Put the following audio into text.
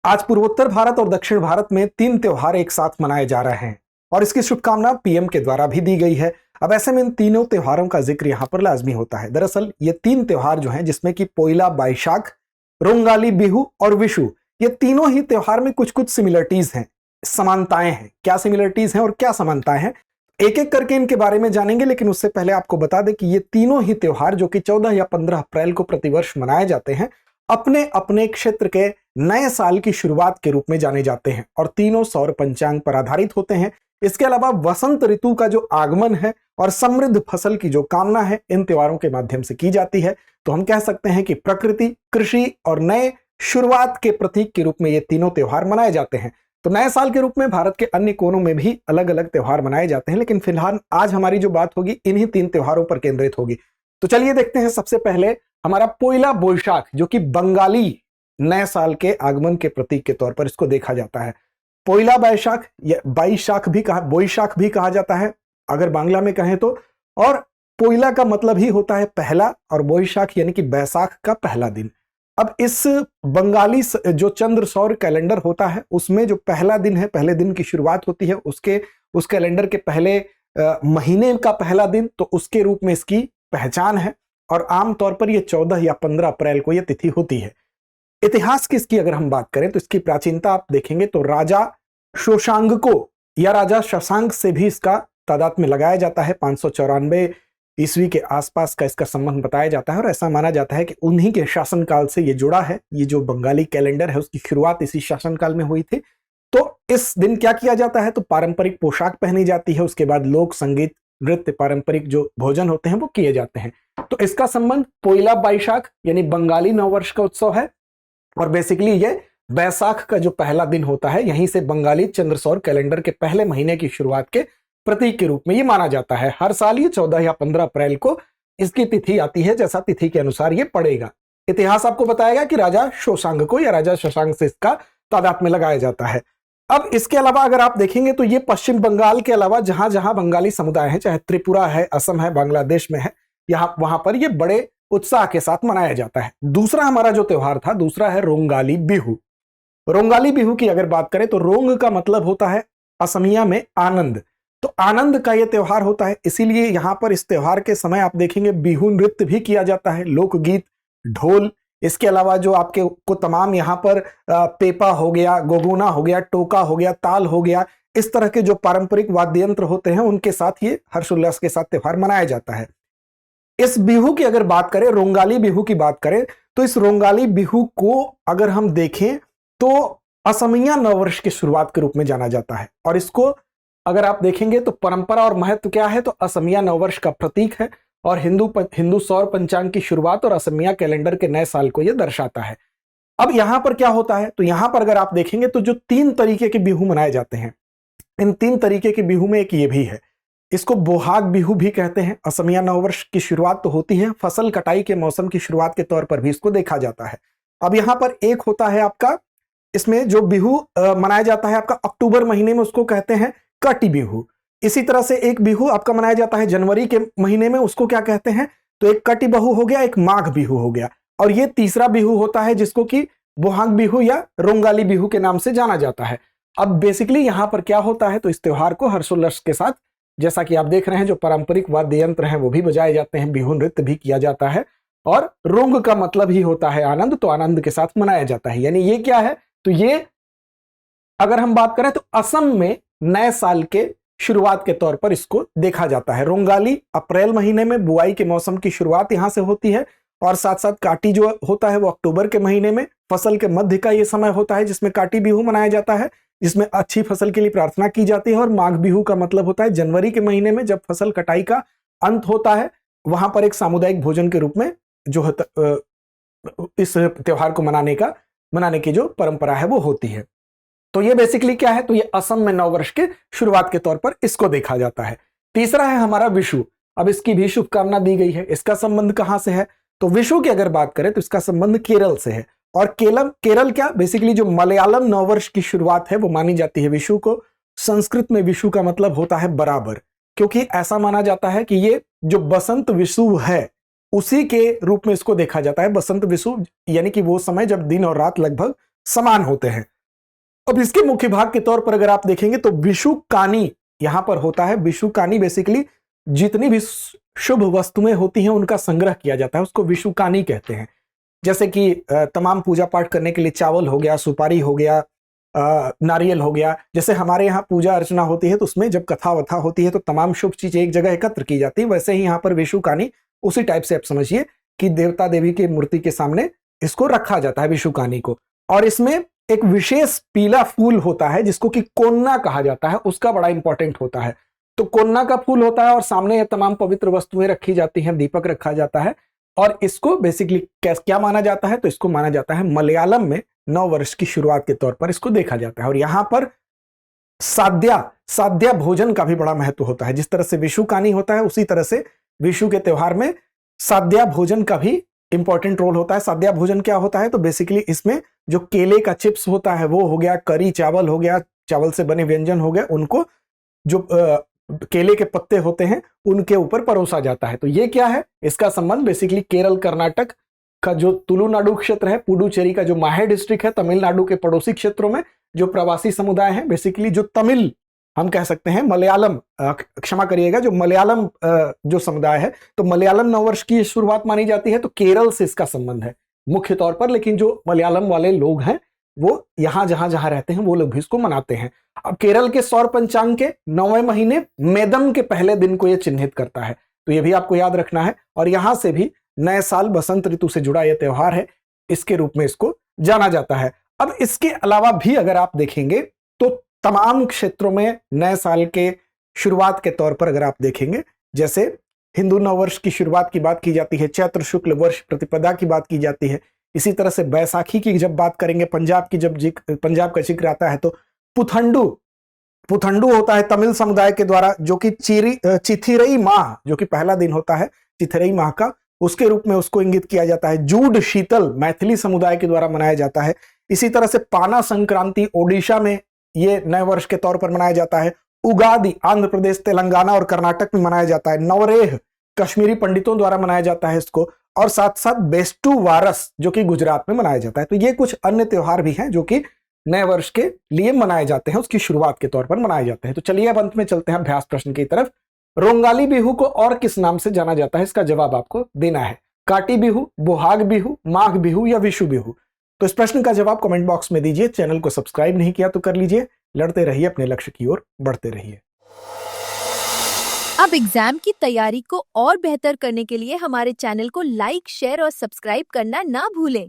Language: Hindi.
आज पूर्वोत्तर भारत और दक्षिण भारत में 3 त्योहार एक साथ मनाए जा रहे हैं और इसकी शुभकामना पीएम के द्वारा भी दी गई है। अब ऐसे में इन तीनों त्योहारों का जिक्र यहाँ पर लाजमी होता है। दरअसल ये 3 त्योहार जो हैं, जिसमें कि पोइला बैशाख, रोंगाली बिहू और विशु, ये तीनों ही त्योहार में कुछ कुछ सिमिलरिटीज हैं, समानताएं हैं। क्या सिमिलरिटीज हैं और क्या समानताएं हैं, एक एक करके इनके बारे में जानेंगे। लेकिन उससे पहले आपको बता दें कि ये तीनों ही त्योहार जो कि 14 या 15 अप्रैल को प्रतिवर्ष मनाए जाते हैं, अपने अपने क्षेत्र के नए साल की शुरुआत के रूप में जाने जाते हैं और तीनों सौर पंचांग पर आधारित होते हैं। इसके अलावा वसंत ऋतु का जो आगमन है और समृद्ध फसल की जो कामना है, इन त्योहारों के माध्यम से की जाती है। तो हम कह सकते हैं कि प्रकृति, कृषि और नए शुरुआत के प्रतीक के रूप में ये तीनों त्योहार मनाए जाते हैं। तो नए साल के रूप में भारत के अन्य कोनों में भी अलग अलग त्योहार मनाए जाते हैं, लेकिन फिलहाल आज हमारी जो बात होगी इन्हीं 3 त्योहारों पर केंद्रित होगी। तो चलिए देखते हैं। सबसे पहले हमारा पोइला बोईशाख, जो कि बंगाली नए साल के आगमन के प्रतीक के तौर पर इसको देखा जाता है। पोइला बैशाख या बोईशाख भी कहा जाता है अगर बांग्ला में कहें तो। और पोइला का मतलब ही होता है पहला और बोईशाख यानी कि बैसाख का पहला दिन। अब इस बंगाली जो चंद्र सौर कैलेंडर होता है उसमें जो पहला दिन है, पहले दिन की शुरुआत होती है उस कैलेंडर के पहले महीने का पहला दिन, तो उसके रूप में इसकी पहचान है। और आमतौर पर यह 14 या 15 अप्रैल को यह तिथि होती है। इतिहास की इसकी अगर हम बात करें तो इसकी प्राचीनता आप देखेंगे तो राजा शोशांग को या राजा शशांक से भी इसका तादाद में लगाया जाता है। 594 ईस्वी के आसपास का इसका संबंध बताया जाता है और ऐसा माना जाता है कि उन्हीं के शासनकाल से ये जुड़ा है। ये जो बंगाली कैलेंडर है उसकी शुरुआत इसी शासनकाल में हुई थी। तो इस दिन क्या किया जाता है, तो पारंपरिक पोशाक पहनी जाती है, उसके बाद लोक संगीत, नृत्य, पारंपरिक जो भोजन होते हैं वो किए जाते हैं। तो इसका संबंध पोइला बैशाख यानी बंगाली नववर्ष का उत्सव है और बेसिकली ये बैसाख का जो पहला दिन होता है, यहीं से बंगाली चंद्र सौर कैलेंडर के पहले महीने की शुरुआत के प्रतीक के रूप में ये माना जाता है। हर साल ये 14 या 15 अप्रैल को इसकी तिथि आती है, जैसा तिथि के अनुसार ये पड़ेगा। इतिहास आपको बताएगा कि राजा शोशांग को या राजा शशांक से इसका तादाद में लगाया जाता है। अब इसके अलावा अगर आप देखेंगे तो ये पश्चिम बंगाल के अलावा जहां जहां बंगाली समुदाय है, चाहे त्रिपुरा है, असम है, बांग्लादेश में है, वहां पर ये बड़े उत्साह के साथ मनाया जाता है। दूसरा हमारा जो त्योहार था, दूसरा है रोंगाली बिहू। रोंगाली बिहू की अगर बात करें तो रोंग का मतलब होता है असमिया में आनंद। तो आनंद का यह त्योहार होता है, इसीलिए यहां पर इस त्योहार के समय आप देखेंगे बिहू नृत्य भी किया जाता है, लोकगीत, ढोल। इसके अलावा जो आपके को तमाम यहाँ पर पेपा हो गया, गोगुना हो गया, टोका हो गया, ताल हो गया, इस तरह के जो पारंपरिक वाद्य यंत्र होते हैं उनके साथ ये हर्षोल्लास के साथ त्योहार मनाया जाता है। इस बिहू की अगर बात करें, रोंगाली बिहू की बात करें, तो इस रोंगाली बिहू को अगर हम देखें तो असमिया नववर्ष की शुरुआत के रूप में जाना जाता है। और इसको अगर आप देखेंगे तो परंपरा और महत्व क्या है, तो असमिया नववर्ष का प्रतीक है और हिंदू सौर पंचांग की शुरुआत और असमिया कैलेंडर के नए साल को यह दर्शाता है। अब यहां पर क्या होता है, तो यहां पर अगर आप देखेंगे तो जो 3 तरीके के बिहू मनाए जाते हैं, इन 3 तरीके के बिहू में एक ये भी है, इसको बोहाग बिहू भी कहते हैं। असमिया नववर्ष की शुरुआत तो होती है, फसल कटाई के मौसम की शुरुआत के तौर पर भी इसको देखा जाता है। अब यहां पर एक होता है आपका, इसमें जो बिहू मनाया जाता है आपका अक्टूबर महीने में, उसको कहते हैं कटी बिहू। इसी तरह से एक बिहू आपका मनाया जाता है जनवरी के महीने में, उसको क्या कहते हैं, तो एक कटी बहू हो गया, एक माघ बिहू हो गया। और ये तीसरा बिहू होता है जिसको कि बोहाग बिहू या रोंगाली बिहू के नाम से जाना जाता है। अब बेसिकली यहां पर क्या होता है, तो इस त्योहार को हर्षोल्लास के साथ, जैसा कि आप देख रहे हैं, जो पारंपरिक वाद्य यंत्र हैं वो भी बजाए जाते हैं, बिहू नृत्य भी किया जाता है और रोंग का मतलब ही होता है आनंद, तो आनंद के साथ मनाया जाता है। यानी ये क्या है, तो ये अगर हम बात करें तो असम में नए साल के शुरुआत के तौर पर इसको देखा जाता है। रोंगाली अप्रैल महीने में बुआई के मौसम की शुरुआत यहां से होती है और साथ साथ काटी जो होता है वो अक्टूबर के महीने में, फसल के मध्य का ये समय होता है जिसमें काटी बिहू मनाया जाता है, जिसमें अच्छी फसल के लिए प्रार्थना की जाती है। और माघ बिहू का मतलब होता है जनवरी के महीने में, जब फसल कटाई का अंत होता है, वहां पर एक सामुदायिक भोजन के रूप में जो इस त्योहार को मनाने की जो परंपरा है वो होती है। तो ये बेसिकली क्या है, तो ये असम में नववर्ष के शुरुआत के तौर पर इसको देखा जाता है। तीसरा है हमारा विशु। अब इसकी भी शुभकामना दी गई है। इसका संबंध कहां से है, तो विशु की अगर बात करें तो इसका संबंध केरल से है। और केरल क्या, बेसिकली जो मलयालम नववर्ष की शुरुआत है वो मानी जाती है विशु को। संस्कृत में विशु का मतलब होता है बराबर, क्योंकि ऐसा माना जाता है कि ये जो बसंत विशु है उसी के रूप में इसको देखा जाता है। बसंत विशु यानी कि वो समय जब दिन और रात लगभग समान होते हैं। अब इसके मुख्य भाग के तौर पर अगर आप देखेंगे तो विषुकानी यहां पर होता है। विषुकानी बेसिकली जितनी भी शुभ वस्तुएं होती हैं उनका संग्रह किया जाता है, उसको विषुकानी कहते हैं। जैसे कि तमाम पूजा पाठ करने के लिए चावल हो गया, सुपारी हो गया, नारियल हो गया। जैसे हमारे यहाँ पूजा अर्चना होती है तो उसमें जब कथा वथा होती है तो तमाम शुभ चीजें एक जगह एकत्र की जाती है, वैसे ही यहाँ पर विषुकानी उसी टाइप से आप समझिए कि देवता देवी की मूर्ति के सामने इसको रखा जाता है विषुकानी को। और इसमें एक विशेष पीला फूल होता है जिसको कि कोन्ना कहा जाता है, उसका बड़ा इंपॉर्टेंट होता है। तो कोन्ना का फूल होता है और सामने ये तमाम पवित्र वस्तुएं रखी जाती हैं, दीपक रखा जाता है। और इसको बेसिकली क्या माना जाता है, तो इसको माना जाता है मलयालम में नव वर्ष की शुरुआत के तौर पर इसको देखा जाता है। और यहां पर साध्या भोजन का भी बड़ा महत्व होता है। जिस तरह से विषुकानी होता है उसी तरह से विषु के त्योहार में साध्या भोजन का भी इंपॉर्टेंट रोल होता है। साध्या भोजन क्या होता है, तो बेसिकली इसमें जो केले का चिप्स होता है वो हो गया, करी चावल हो गया, चावल से बने व्यंजन हो गए, उनको जो केले के पत्ते होते हैं उनके ऊपर परोसा जाता है। तो ये क्या है, इसका संबंध बेसिकली केरल कर्नाटक का जो तुलुनाडु क्षेत्र है, पुडुचेरी का जो माहे डिस्ट्रिक्ट है, तमिलनाडु के पड़ोसी क्षेत्रों में जो प्रवासी समुदाय हैं, बेसिकली जो तमिल हम कह सकते हैं, मलयालम क्षमा करिएगा, जो मलयालम जो समुदाय है, तो मलयालम नववर्ष की शुरुआत मानी जाती है। तो केरल से इसका संबंध है मुख्य तौर पर, लेकिन जो मलयालम वाले लोग हैं वो यहां जहां जहां रहते हैं वो लोग भी इसको मनाते हैं। अब केरल के सौर पंचांग के 9वें महीने मेदम के पहले दिन को यह चिन्हित करता है, तो यह भी आपको याद रखना है। और यहां से भी नए साल बसंत ऋतु से जुड़ा यह त्योहार है, इसके रूप में इसको जाना जाता है। अब इसके अलावा भी अगर आप देखेंगे तो तमाम क्षेत्रों में नए साल के शुरुआत के तौर पर अगर आप देखेंगे, जैसे हिंदू नववर्ष की शुरुआत की बात की जाती है, चैत्र शुक्ल वर्ष प्रतिपदा की बात की जाती है। इसी तरह से बैसाखी की जब बात करेंगे, पंजाब की जब पंजाब का जिक्र आता है तो पुथंडू होता है तमिल समुदाय के द्वारा, जो कि चिथिरई माह, जो कि पहला दिन होता है चिथिरई माह का, उसके रूप में उसको इंगित किया जाता है। जूड शीतल मैथिली समुदाय के द्वारा मनाया जाता है। इसी तरह से पाना संक्रांति ओडिशा में ये नए वर्ष के तौर पर मनाया जाता है। उगादि आंध्र प्रदेश, तेलंगाना और कर्नाटक में मनाया जाता है। नवरेह कश्मीरी पंडितों द्वारा मनाया जाता है इसको, और साथ साथ बेस्टू वारस जो कि गुजरात में मनाया जाता है। तो ये कुछ अन्य त्योहार भी हैं जो कि नए वर्ष के लिए मनाए जाते हैं, उसकी शुरुआत के तौर पर मनाए जाते हैं। तो चलिए अब अंत में चलते हैं अभ्यास प्रश्न की तरफ। रोंगाली बिहू को और किस नाम से जाना जाता है, इसका जवाब आपको देना है। काटी बिहू, बोहाग बिहू, माघ बिहू या विशु बिहू? तो इस प्रश्न का जवाब कमेंट बॉक्स में दीजिए। चैनल को सब्सक्राइब नहीं किया तो कर लीजिए। लड़ते रहिए, अपने लक्ष्य की ओर बढ़ते रहिए। अब एग्जाम की तैयारी को और बेहतर करने के लिए हमारे चैनल को लाइक, शेयर और सब्सक्राइब करना ना भूलें।